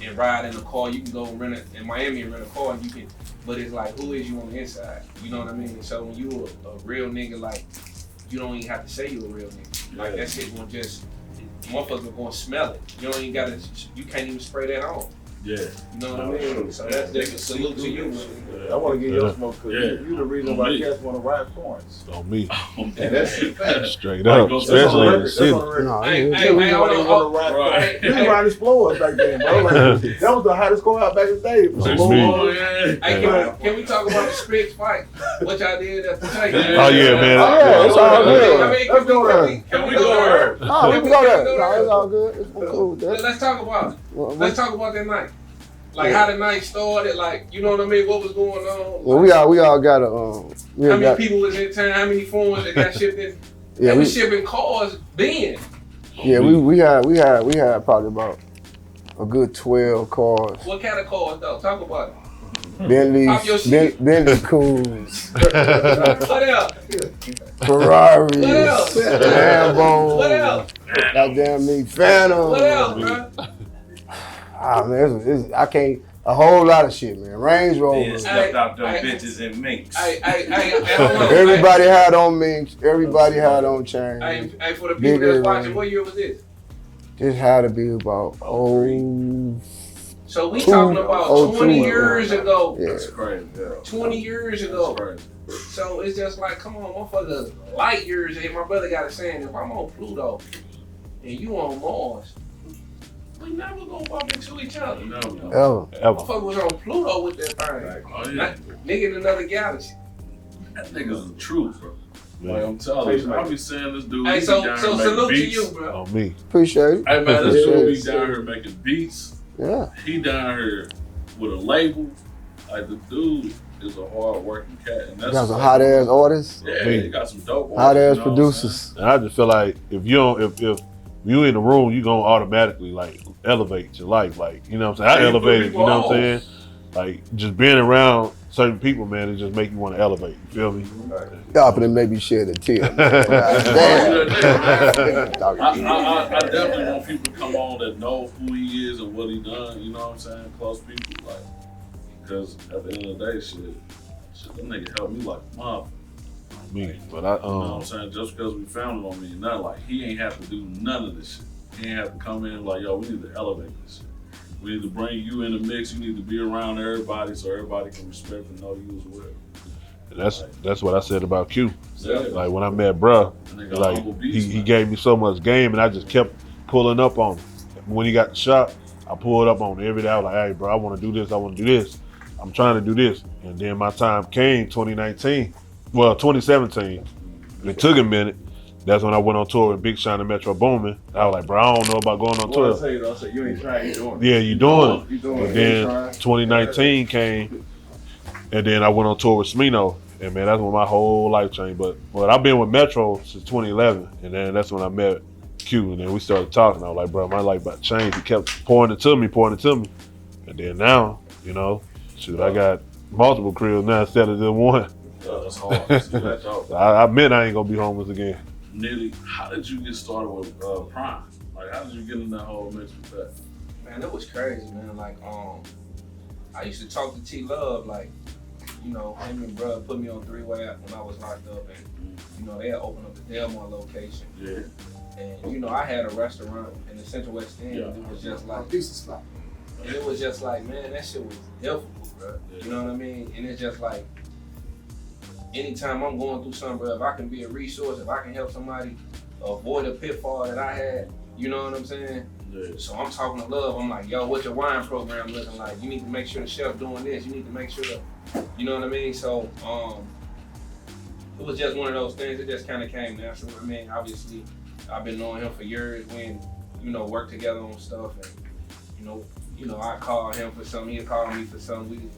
and ride in a car. You can go and rent it in Miami and rent a car and you can, but it's like who is you on the inside? You know what I mean? So when you a real nigga, like you don't even have to say you a real nigga. Like that shit gonna just motherfuckers gonna smell it. You don't even gotta, you can't even spray that on. Yeah. You know what I mean? So that's just a salute to you. I want to give you a smoke because Yeah. you the reason why cats want to ride points. On me. And that's Straight up. Especially in the city. No, Hey, yeah. hey, You hey, want hold to on. ride. Right. We was riding Explorers back then, bro. Like, that was the hottest car out back in the day. That's me. Oh, yeah. Hey, can we talk about the scripts fight? What y'all did at the tape? Oh yeah, man. Oh, yeah, it's all good. I mean, Let's go there. Can we go there? Oh, we can go there. No, it's all good. It's cool. Let's talk about it. Well, Let's talk about that night. Like how the night started, like, you know what I mean? What was going on? we all got a we How all many got people was in town? How many phones that got shipped in? yeah They we was shipping cars then. yeah we had probably about a good 12 cars. What kind of cars though? Talk about it. Bentleys, Pop your shit. Bentley Coons, What else? Ferraris, What else? Lambos, What else? goddamn me, Phantoms. What else, bro? Man, I can't. A whole lot of shit, man. Range Then Rover. slept out them bitches in minks. Everybody had on minks. Everybody had on chains. Hey, for the people that's watching, what year was this? This had to be about So we talking about 20 years ago. Yeah. That's crazy. Yeah. 20 years ago. That's crazy. So it's just like, come on, motherfucker, light years. Hey, my brother got a saying, if I'm on Pluto and you on Mars, we never gonna bump into each other. No. Ever. Motherfucker was on Pluto with that thing. Oh yeah. Nigga in another galaxy. That nigga's the truth, bro. Man. Like I'm telling you, I be seeing this dude. Hey, he so be down here making salute to beats. you, bro. On me. Appreciate it. Hey man, this dude be down here making beats. Yeah. He down here with a label. Like the dude is a hard working cat, and that's Got some hot ass artists. Yeah, he got some dope. Hot artists, ass you know what I'm producers. And I just feel like if you in the room, you gonna automatically like elevate your life. Like, you know what I'm saying? I elevated, you know what I'm saying? Like just being around certain people, man, it just make you want to elevate. You feel me? Y'all finna make me shed a tear. I definitely want people to come on that know who he is and what he done. You know what I'm saying? Close people, like, because at the end of the day, shit, that nigga helped me like a mother. Me, but You know what I'm saying? Just because we found it on me, nothing like he ain't have to do none of this shit. He ain't have to come in like, yo, we need to elevate this shit. We need to bring you in the mix. You need to be around everybody so everybody can respect and know you as well. that's what I said about Q. Yeah. Like when I met bruh, Nigga, like humble beast, he man. gave me so much game, and I just kept pulling up on him. When he got the shop, I pulled up on him every day. I was like, hey, bro, I want to do this. I want to do this. I'm trying to do this. And then my time came 2017. Well, 2017. It took a minute. That's when I went on tour with Big Sean and Metro Boomin. I was like, bro, I don't know about going on tour. So you ain't trying, you doing it. Yeah, you doing it. You doing And it. then 2019 came, and then I went on tour with Smino. And man, that's when my whole life changed. But I've been with Metro since 2011, and then that's when I met Q, and then we started talking. I was like, bro, my life about to change. He kept pouring it to me, and then now, you know, shoot, I got multiple cribs now instead of just one. That's hard. That's dope. I admit I ain't gonna be homeless again. Niddy, how did you get started with Prime? Like, how did you get in that whole mix with that? Man, that was crazy, man. Like, I used to talk to T Love, like, you know, him and bruh put me on three-way when I was locked up, and you know, they had opened up the Delmar location. Yeah. And you know, I had a restaurant in the Central West End. Yeah. And it was just like, Pizza spot. and it was just like, man, that shit was difficult, bro. Yeah. You know what I mean? And it's just like, anytime I'm going through something, bro, if I can be a resource, if I can help somebody avoid a pitfall that I had, you know what I'm saying? Yeah. So I'm talking to Love. I'm like, yo, what's your wine program looking like? You need to make sure the chef doing this. You need to make sure the, you know what I mean? So it was just one of those things that just kind of came natural. I mean, obviously, I've been knowing him for years. We, you know, work together on stuff, and you know, I call him for something. He'll call me for something. We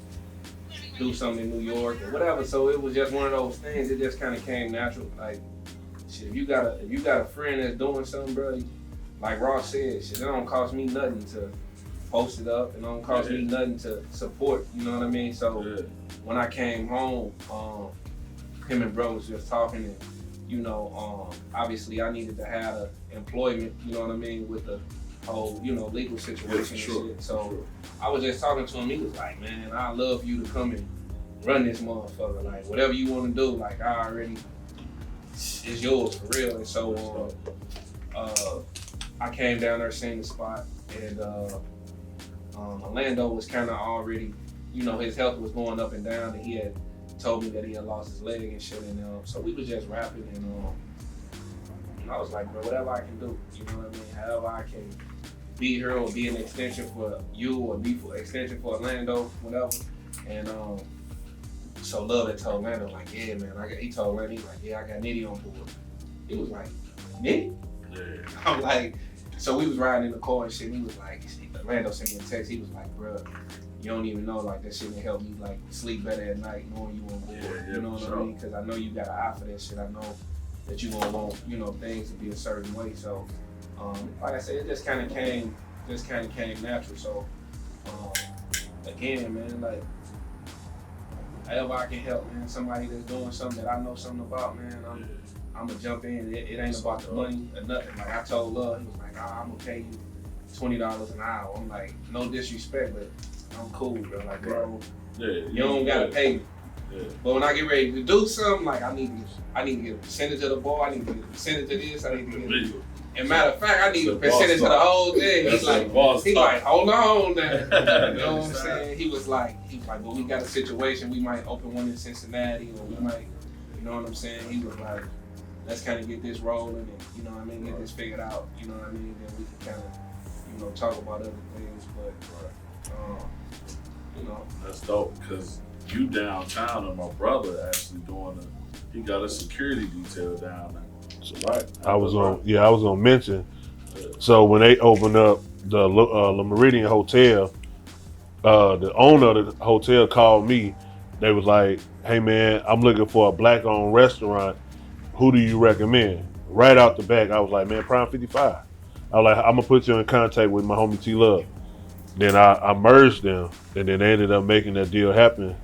do something in New York or whatever. So it was just one of those things. It just kind of came natural. Like, shit, if you got a friend that's doing something, bro, like Ross said, shit, it don't cost me nothing to post it up. It don't cost me nothing to support. You know what I mean? So when I came home, him and bro was just talking, and you know, obviously I needed to have a employment. You know what I mean, with the whole, you know, legal situation and shit. So I was just talking to him. He was like, man, I love you to come and run this motherfucker. Like, whatever you want to do, like, I already, it's yours for real. And so I came down there, seen the spot, and Orlando was kind of already, you know, his health was going up and down, and he had told me that he had lost his leg and shit. And so we was just rapping, and I was like, bro, whatever I can do, you know what I mean? However I can be here or be an extension for you or be for extension for Orlando, whatever. And so Love had told Orlando, like, yeah, man, he told Orlando, he's like, yeah, I got Niddy on board. He was like, Niddy? Yeah. I'm like, so we was riding in the car and shit, and he was like, Orlando sent me a text, he was like, bro, you don't even know, like, that shit can help me, like, sleep better at night knowing you on board. Yeah, you know what I mean? Because I know you got an eye for that shit. I know that you gonna want, you know, things to be a certain way. So, like I said, it just kind of came natural. So, again, man, like, however I can help, man, somebody that's doing something that I know something about, man, I'm gonna jump in. It ain't about the money or nothing. Like I told Love, he was like, I'm gonna pay you $20 an hour. I'm like, no disrespect, but I'm cool, bro. Like, bro, Yeah, you don't gotta pay me. Yeah. But when I get ready to do something, like I need to get a percentage of the ball, I need to get a percentage of this, I need to get and matter of fact, I need a percentage of the whole thing. He's like, hold on now. You know what I'm saying? He was like, well, we got a situation, we might open one in Cincinnati, or we might, you know what I'm saying? He was like, let's kind of get this rolling and, you know what I mean, get this figured out, you know what I mean? Then we can kind of, you know, talk about other things, but, you know. That's dope, because you downtown and my brother actually he got a security detail down there. So I was gonna mention. So when they opened up the Meridian Hotel, the owner of the hotel called me. They was like, "Hey man, I'm looking for a black-owned restaurant. Who do you recommend?" Right out the back, I was like, "Man, Prime 55." I was like, "I'm gonna put you in contact with my homie T Love." Then I merged them, and then they ended up making that deal happen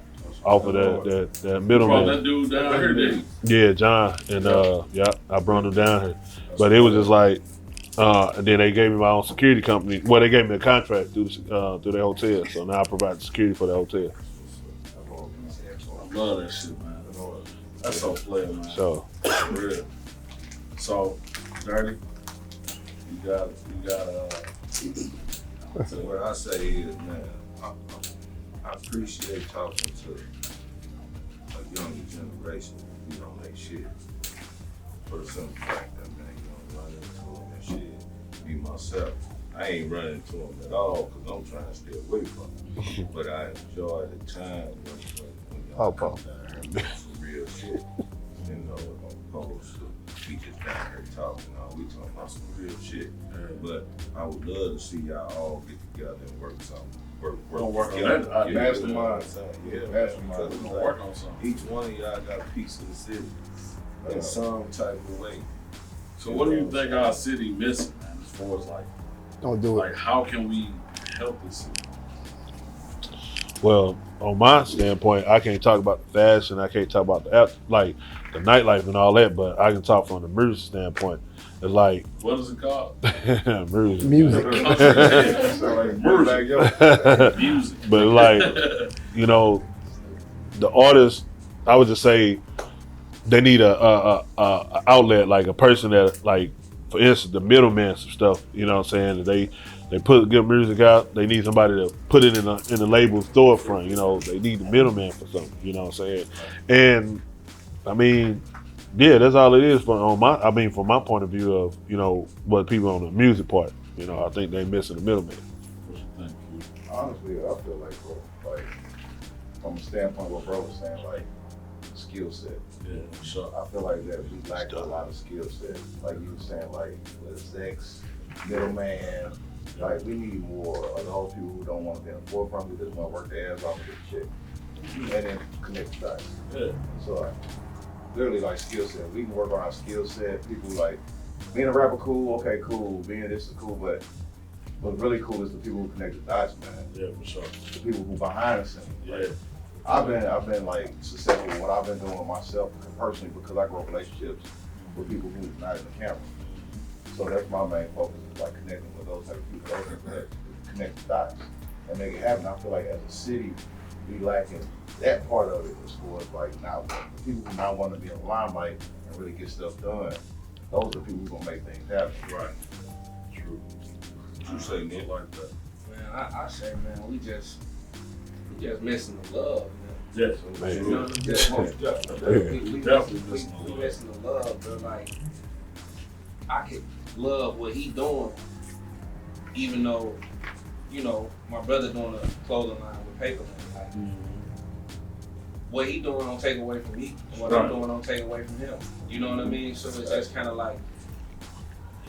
off of that middleman. That dude down here, did Yeah, John, and I brought him down here. But it was just like, and then they gave me my own security company. Well, they gave me a contract through their hotel, so now I provide security for the hotel. I love that shit, man. That's so player, man. So, for real. So, Dirty, you got. So what I say is, man, I appreciate talking to a younger generation. You don't make shit for the simple fact that, man, you don't run into them and shit. Me myself, I ain't running into them at all because I'm trying to stay away from them. But I enjoy the time when y'all come down here and some real shit. You know, opposed to we just down here talking. We talking about some real shit. But I would love to see y'all all get together and work something. Work together. Mastermind. Yeah, mastermind. We're gonna work on something. Each one of y'all got a piece of the city in some type of way. So what do you think our city missing, man, as far as like, Don't do it. like how can we help this city? well, on my standpoint, I can't talk about the fashion. I can't talk about the nightlife and all that, but I can talk from the music standpoint. It's like What is it called? music. Music. Music. But like, you know, the artists, I would just say they need a outlet, like a person that, like, for instance, the middleman some stuff. You know what I'm saying? They put good music out. They need somebody to put it in the label storefront. You know, they need the middleman for something. You know what I'm saying? And I mean, yeah, that's all it is from my point of view of, you know, what people on the music part. You know, I think they missing the middleman. Thank you. Honestly, I feel like, bro, like, from a standpoint of what bro was saying, like, skill set. Yeah, sure. I feel like that we lack a lot of skill set. Like you were saying, like, with execs, middleman, like, we need more of those people who don't want to be in the forefront, we just want to work their ass off and get the shit. And then connect the dots. Yeah. So, like, literally, like, skill set. We can work on our skill set. People, like, being a rapper, cool, okay, cool. Being this is cool, but what's really cool is the people who connect the dots, man. Yeah, for sure. The people who behind the scenes. Yeah. Like, I've been like successful with what I've been doing myself personally because I grow relationships with people who's not in the camera. So that's my main focus, is like connecting with those type of people, those that connect the dots and make it happen. I feel like as a city, we lacking that part of it as far as like not people who not want to be in the limelight and really get stuff done. Those are the people who gonna make things happen. Right. True. You say, Nick? Like that. Man, I say, man, we just missing the love, man. Yes. Man. You know, we Definitely missing the love, but like, I could love what he doing, even though, you know, my brother doing a clothing line with paper line. Like, what he doing don't take away from me, and what I'm doing don't take away from him. You know what I mean? So it's just kind of like,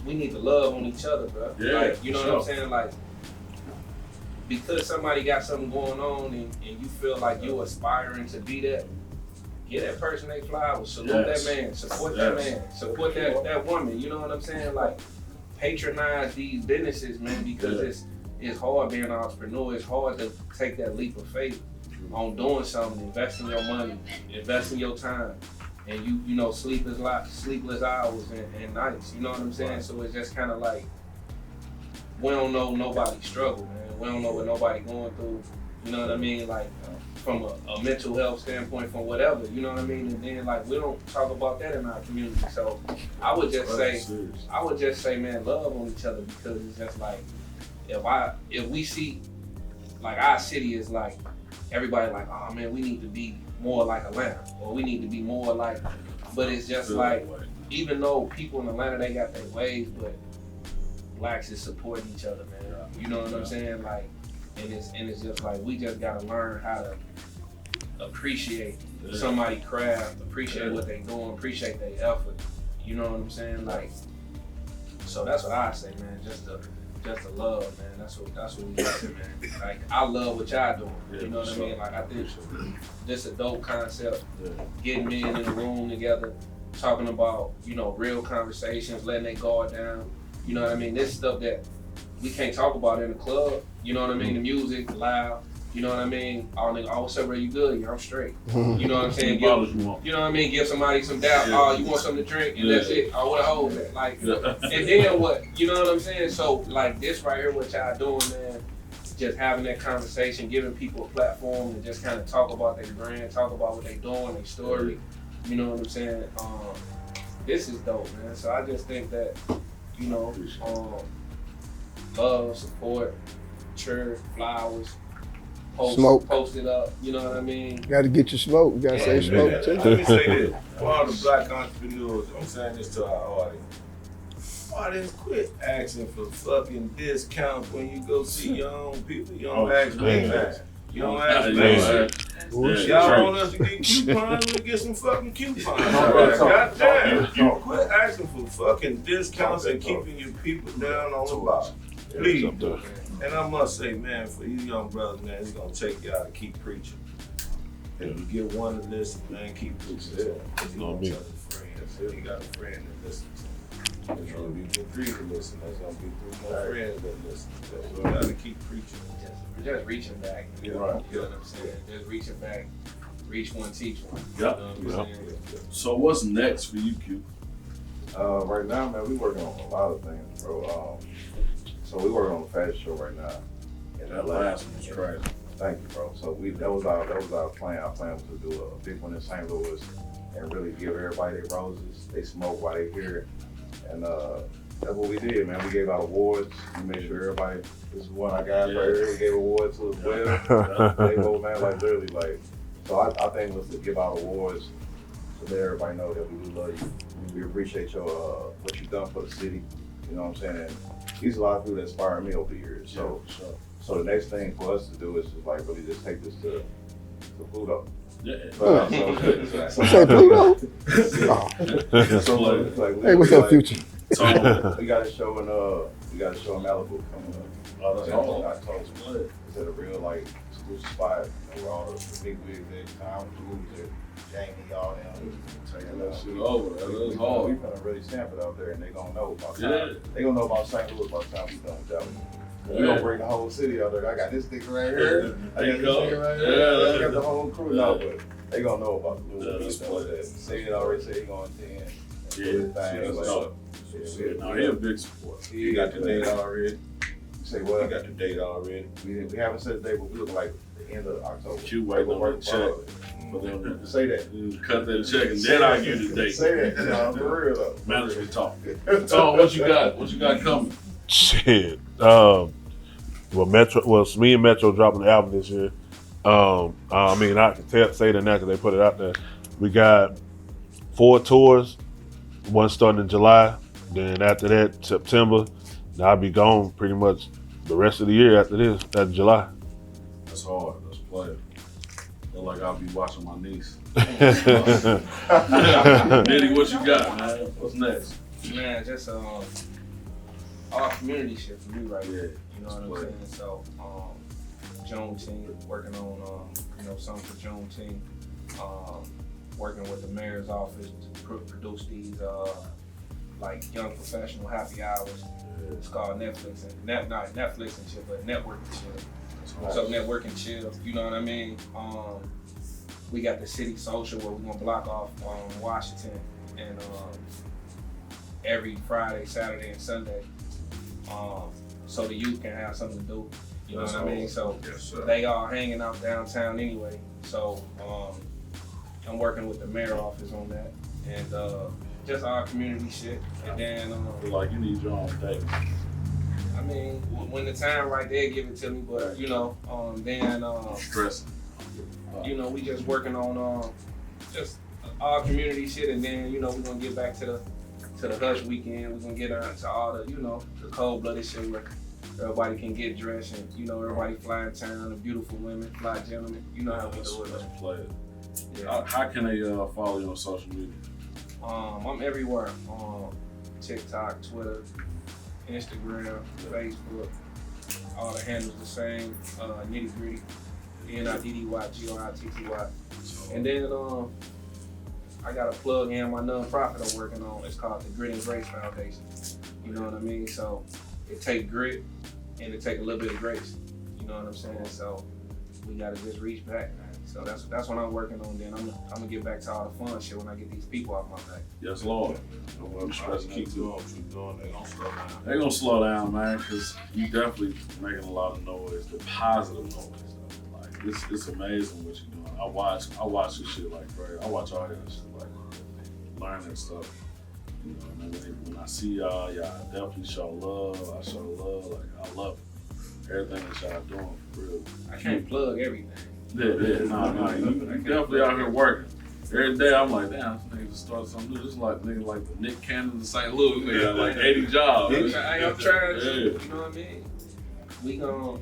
we need to love on each other, bro. Yeah, like, you know sure. what I'm saying? Like, because somebody got something going on and you feel like you're aspiring to be that, give that person their flowers, salute that man, support that man, support that woman, you know what I'm saying? Like, patronize these businesses, man, because it's hard being an entrepreneur. It's hard to take that leap of faith on doing something, investing your money, investing your time, and you know, sleepless hours and nights, you know what I'm saying? So it's just kind of like, we don't know nobody's struggle, man. We don't know what nobody going through. You know what I mean? Like from a mental health standpoint, from whatever. You know what I mean? And then like we don't talk about that in our community. So I would just say, man, love on each other, because it's just like if we see like our city is like everybody like, oh man, we need to be more like Atlanta, or we need to be more like. But it's just like, even though people in Atlanta, they got their ways, but blacks is supporting each other, man. You know what I'm saying? Like, and it's just like we just gotta learn how to appreciate somebody's craft, appreciate what they doing, appreciate their effort. You know what I'm saying? Like, so that's what I say, man. Just the love, man. That's what we got, man. Like, I love what y'all doing. You know what I mean? Like, I think this a dope concept. Getting men in the room together, talking about, you know, real conversations, letting their guard down. You know what I mean? This stuff that we can't talk about in the club. You know what I mean? The music, loud. You know what I mean? All nigga, oh, what's up, bro? You good? Yeah, I'm straight. You know what I'm saying? You know what I mean? Give somebody some doubt. Oh, you want something to drink? And that's it. Oh, what a hold that. Like, and then what? You know what I'm saying? So, like, this right here, what y'all doing, man, just having that conversation, giving people a platform to just kind of talk about their brand, talk about what they doing, their story. You know what I'm saying? This is dope, man. So I just think that, you know, love, support, church, flowers, post it up, you know what I mean? You gotta get your smoke. You gotta say smoke too. Let me say this. For all the black entrepreneurs, I'm saying this to our audience. Quit asking for fucking discounts when you go see your own people. You don't ask me that. You don't ask me that. Y'all want us to get coupons? We'll get some fucking coupons. Goddamn. You quit asking for fucking discounts and keeping your people down on the bottom. Please. And I must say, man, for you young brothers, man, it's gonna take y'all to keep preaching. If you get one to listen, man, keep preaching. Because you don't tell a friend. If you got a friend that listens, there's gonna be three to listen. There's gonna be three more friends that listen. So you gotta keep preaching. Just reaching back. Yeah. You know what I'm saying? Just reaching back. Reach one, teach one. Yep. You know what I'm saying? So what's next for you, Q? Right now, man, we working on a lot of things, bro. So we working on a fashion show right now. That last one was crazy. Thank you, bro. So that was our plan. Our plan was to do a big one in St. Louis and really give everybody their roses. They smoke while they here. And that's what we did, man. We gave out awards. We made sure everybody, this is one I got right here. We gave awards to as well. They both, man, like literally, like. So I think it was to give out awards to let everybody know that we do love you. We appreciate your what you've done for the city. You know what I'm saying? And these are a lot of people that inspire me over the years. So the next thing for us to do is just like really just take this to Pluto. Yeah. You say Pluto? Hey, what's up, Future? We got a show in Malibu coming up. October. It's at a real like exclusive spot. You know, where all the big wigs at Tom Cruise and Jamie, all them. Taking that shit over. That's hard. We gonna really stamp it out there, and they gonna know about time. They gonna know about St. Louis by the time we done with that one. We gonna bring the whole city out there. I got this nigga right here. I got this nigga right here. I got the whole crew now, but they gonna know about the Louis. Say it already. Say he gonna attend. No, he a big support. You got the date already? Say what? You got the date already? We haven't set the date, but we look like the end of October. Q waiting on the check. Say that. Cut that check and then I give you the date. Say that. No, for real though. Management talk. Tom, what you got? What you got coming? Shit. Me and Metro dropping the album this year. I mean, I can say that now because they put it out there. We got 4 tours. One starting in July. Then after that, September. Then I'll be gone pretty much the rest of the year after this, after July. That's hard. That's play. Feel like I'll be watching my niece. Niddy, what you got, man? What's next? Man, just all community shit for me right here. You know what I'm saying? So, Juneteenth, working on something for Juneteenth. Working with the mayor's office to produce these like young professional happy hours. It's called Netflix and not Netflix and chill, but networking chill. So networking chill, you know what I mean? We got the city social where we're gonna block off Washington and every Friday, Saturday, and Sunday. so the youth can have something to do. You know what I mean? So Yes, sir. they all hanging out downtown anyway. So I'm working with the mayor office on that, and just our community shit. And then Feel like you need your own day. I mean, when the time right there, give it to me. But you know, then Stressing. you know, we just working on just our community shit, and then you know, we're gonna get back to the Hush weekend. We're gonna get to all the, you know, the cold-blooded shit where everybody can get dressed and, you know, everybody fly in town, the beautiful women, fly gentlemen. You know how we do it. Let's play it. Yeah. How can they follow you on social media? I'm everywhere. TikTok, Twitter, Instagram, Facebook. All the handles the same. Nitty Gritty. NIDDYGRITTY. And then I got a plug in my nonprofit I'm working on. It's called the Grit and Grace Foundation. You know what I mean? So it take grit and it take a little bit of grace. You know what I'm saying? So we gotta just reach back, man. So that's what I'm working on. Then I'm gonna get back to all the fun shit when I get these people off my back. Yes, Lord. I'm trying to keep doing what you're doing. They gonna slow down. They're gonna slow down, man, because you definitely making a lot of noise, the positive noise. Though. Like it's amazing what you're doing. I watch this shit like crazy. I watch all that shit like learning stuff. You know, and then when I see y'all definitely show love. I show love. Like I love it. Everything that y'all doing for real. I can't plug everything. Yeah, nah. You definitely out here working. Every day I'm like, damn, this nigga just started something new. This is like nigga like the Nick Cannon of St. Louis. Nigga got like 80 jobs. I'm trying to, Yeah. you know what I mean? We gonna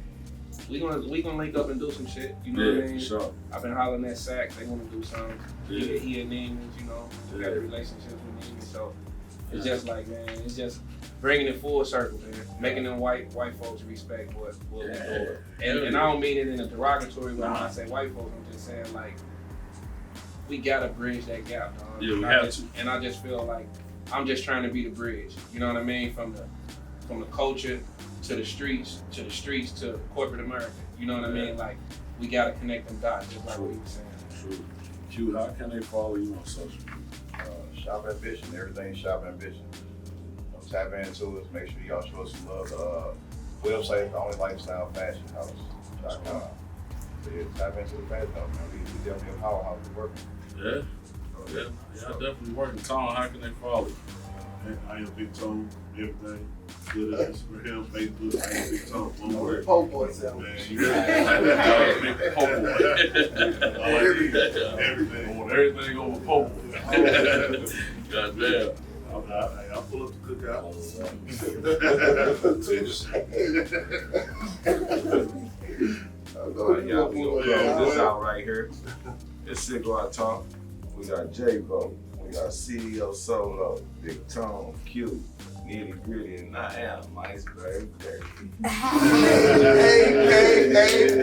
link up and do some shit. You know what I mean? For sure. I've been hollering at Sack. They want to do something. Yeah. He and Neiman's, you know, got Yeah. a relationship with Neiman. So it's just like, man, it's just bringing it full circle, man. Making them white folks respect what we doing. And I don't mean it in a derogatory way when I say white folks. I'm just saying like we gotta bridge that gap, dog. Yeah, we And have to. And I just feel like I'm just trying to be the bridge. You know what I mean? From the culture to the streets to corporate America. You know what I mean? Like we gotta connect them dots, just like what you were saying. True. Q, how can they follow you on social media? Shop Ambition, everything Shop Ambition. Tap into us, make sure y'all show us some love. Website is the only lifestyle fashion house.com. So yeah, tap into the fashion house, man. We definitely a powerhouse to work with. Yeah, definitely working. Tom, how can they follow you? I am Big Tone, everything. Twitter, Instagram, Facebook, I am Big Tone, one word. Po' boy sound. Man, Big you Pope Boy. everything. I want everything over Pope Boy. Goddamn. I'll pull up the cookout. All right, y'all, we gonna close this out right here. It's Cigar Talk. We got J-Bo. We got CEO Solo, Big Tone, Q, Nitty Gritty, and I am Iceberg Dirty. Hey,